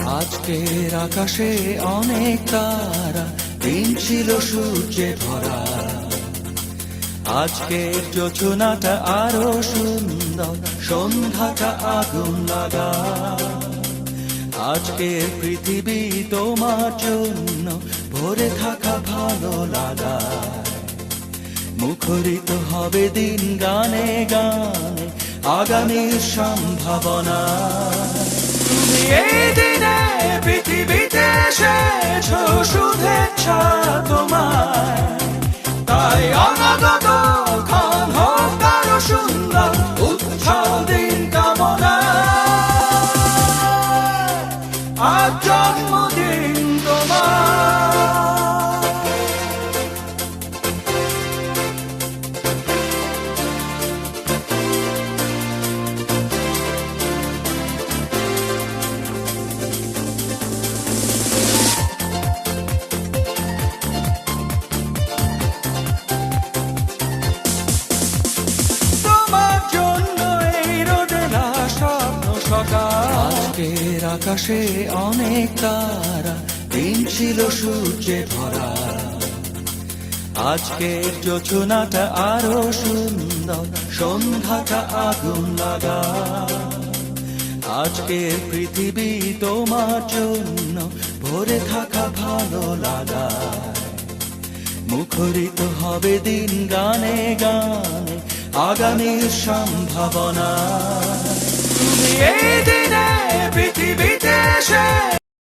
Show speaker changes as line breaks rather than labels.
আজকের আকাশে অনেক তারা, দিন ছিল সূর্যে ভরা। আজকের যোজনাটা আরো সুন্দর, সন্ধ্যাটা আগুন লাগা। আজকের পৃথিবী তোমার জন্য ভরে থাকা ভালো লাগা। মুখরিত হবে দিন গানে গানে, আগামীর সম্ভাবনা। তুমি এই দিনে পৃথিবীতে এসেছো, শুভেচ্ছা তোমায়। তাই অনাগত ক্ষণ হোক আরো সুন্দর, উৎসব দিন কামনা। আজ জন্মদিন তোমার। আজকের আকাশে অনেক তারা, দিন ছিল সূর্যে ভরা। আজকের যোজনাটা আরো সুন্দর, সন্ধ্যাটা আগুন লাগা। আজকের পৃথিবী তোমার জন্য ভরে থাকা ভালো লাগা। মুখরিত হবে দিন গানে গানে, আগামীর সম্ভাবনা। তুমি এই দিনে পৃথিবীতে এসে